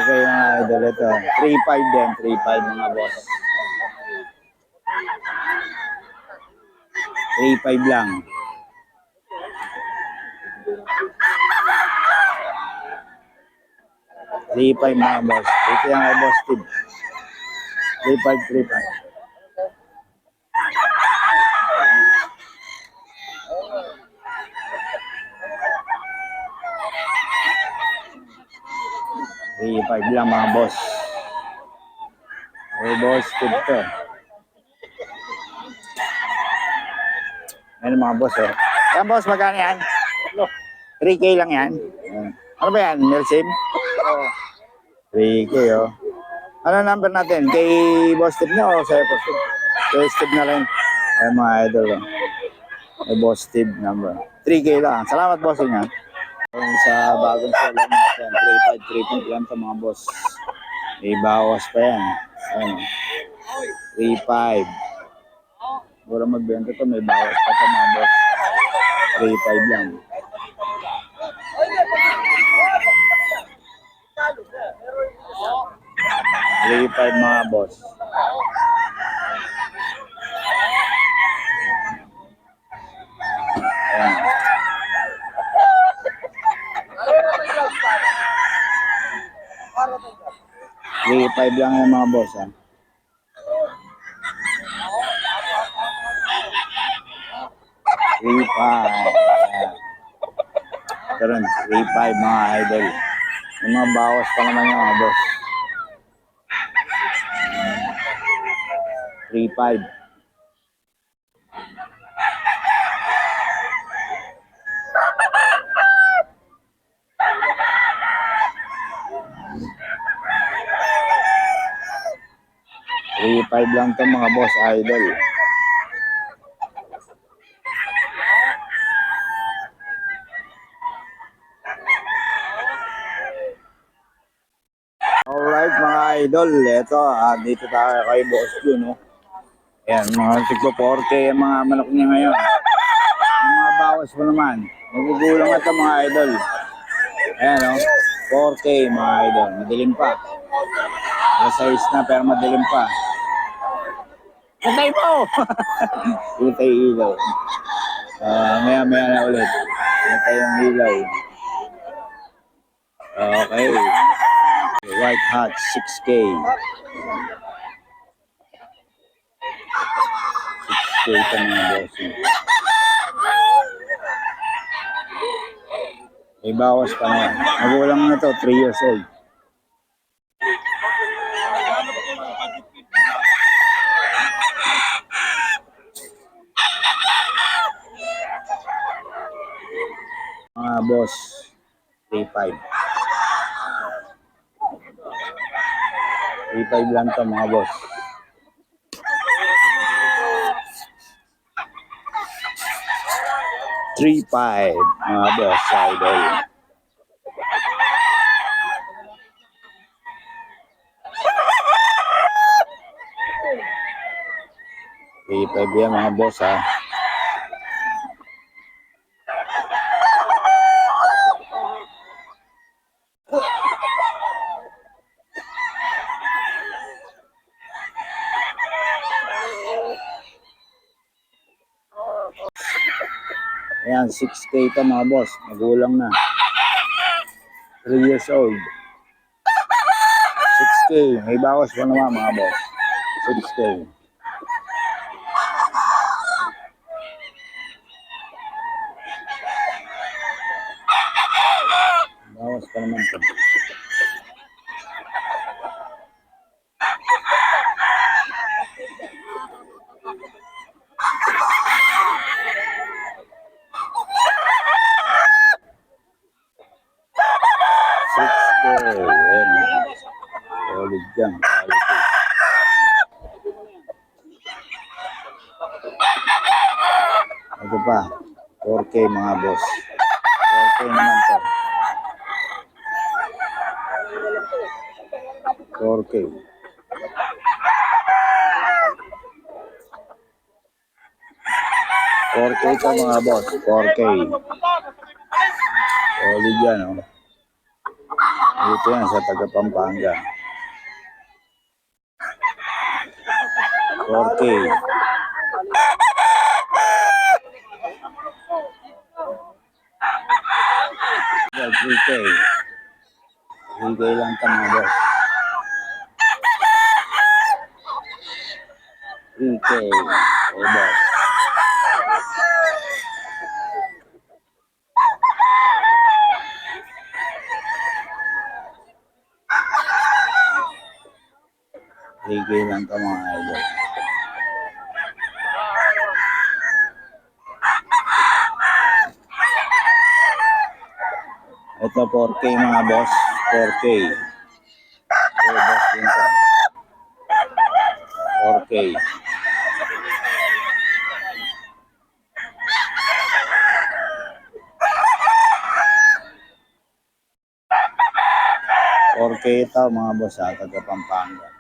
Okay mga idol, ito. 3.5 din, 3.5 mga boss. 3.5 lang. Three-five mga boss. Ito yung kay Boss Steve. 3.5, 3.5. Three-five lang mga boss. Kay Boss Steve to. Ayan mga boss oh. Yan boss, magkano yan? 3K lang yan. Ano ba yan? Nelsim? 3K oh. Ano number natin? Kay Boss Steve nyo o sa'yo Boss Steve? Kay Steve na rin. Ayan mga idol oh. Kay Boss Steve number. 3K lang. Salamat bossing ha. Yung sa bagong solo natin. 3.5 lang sa mga boss. May bawas pa yan. Ayan oh. 3.5. Pura magbenta to, may bawas pa to mga boss. 3.5 lang. Three-five mga boss. Ayan. 3.5 lang yung mga boss ha. 3.5. Ito rin, 3.5 mga idol. Yung mga bawas pa naman yung mga boss. 3.5. Three-five lang to mga boss idol. Alright mga idol, ito dito tayo kay Boss Jun no. Ayan, mga siglo 4K yung mga manok niya ngayon. Yung mga bawas mo naman. Magugulang ito mga idol. Ayan no, 4K mga idol. Madilim pa. Size na pero madilim pa. Patay mo! Patay ilaw. Maya na ulit. Patay yung ilaw. Okay. White Hat 6K. 6K ito mga bossing. May bawas pa na yan. Magulang na to, 3 years old. Mga boss, 3.5. 3.5 lang to mga boss. $3.5 mga boss idol. $3.5 yan mga boss ha. Ayan, 6K ito mga boss. Magulang na. 3 years old. 6K. May bawas pa naman mga boss. 6K. Bawas pa naman ito. Solid dyan. Ito pa. 4K mga boss. 4K naman to. 4K. 4K ito mga boss. 4K. Solid yan oh. Dito yan sa taga Pampanga. 4K. 3K. 3K lang ito mga boss. 3K. Oh, boss. Ligay lang ito mga idol. Ito 4K mga boss. 4K. Oh, boss din ito. 4K. Ito mga boss sa taga Pampanga.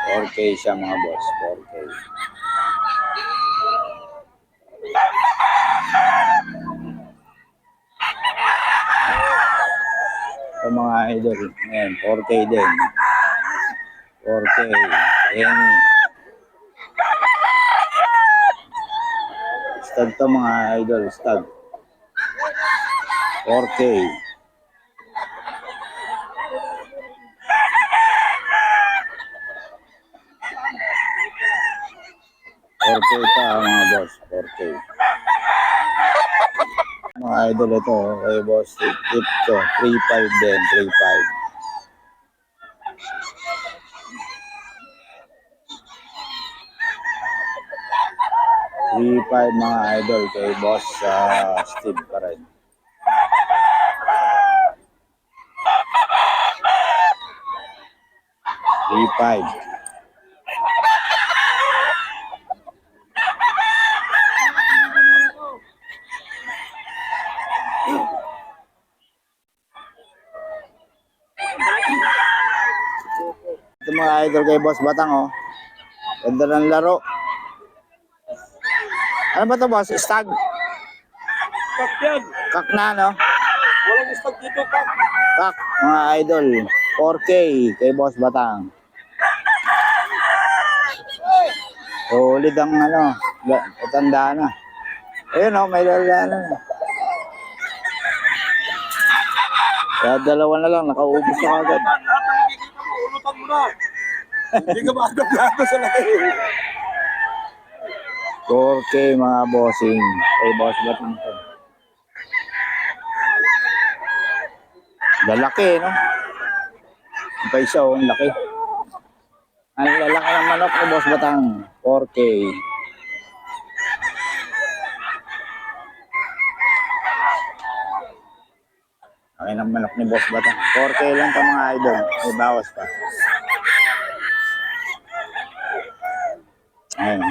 4K siya mga boss. 4K. Ito mga idol. Ngayon, 4K din. 4K. Any. Stag to mga idol. Stag. 4K. 4K pa mga boss. 4K. Mga idol ito. Kay boss. Tip to. 3.5 din. 3.5. Mga idol kay boss Steve pa rin. 3.5. Ito mga idol kay boss Batang oh. Ganda ng laro. Ano ba ito boss? Stag? Kak yan. Kak na no? Walang stag dito, kak. Kak mga idol. 4K kay boss Batang. Solid ang ano. Tanda na. Ayun oh, may lalala na. Kaya dalawa na lang, nakaubos na agad. Lahat na makikita mo, ulutan mo na. Hindi ka maagap-agap sa laki. 4K mga bossing. Kay boss Batang to. Lalaki no? Ang pa isa oh, ang laki. Ang lalaki ng manok ni boss Batang. 4K. Okay ng manok ni boss Batang. 4K lang ito mga idol. May bawas pa. Ayun.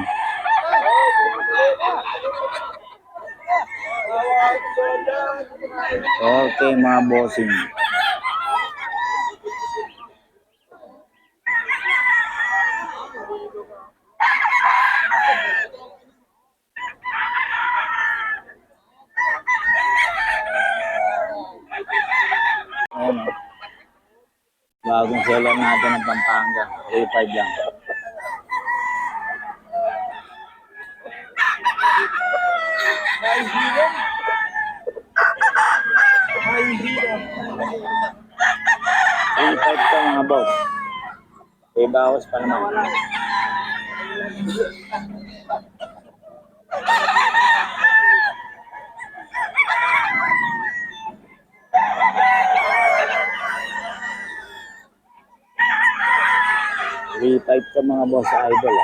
Okay mga bossing. Ayun o. Bagong seller natin ng Pampanga. 3.5 lang. Naihilan. Naihilan. 3.5 to mga boss. May bawas pa naman. Three-five to mga boss idol.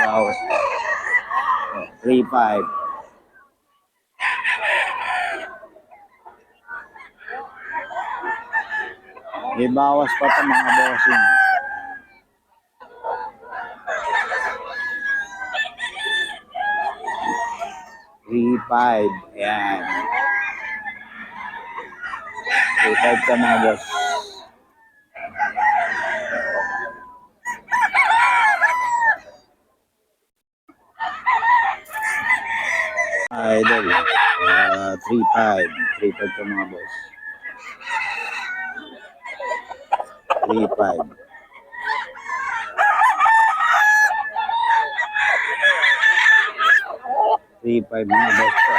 Bawas pa. 3.5. May bawas pa to mga bossing. Three-five. Ayan. 3.5 to mga boss. idol. 3.5. 3.5 to mga boss. 3.5. 3.5 mga boss to.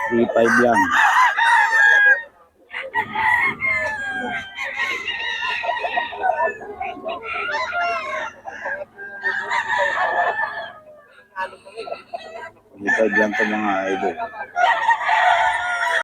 Three five lang. Three five lang to mga idol.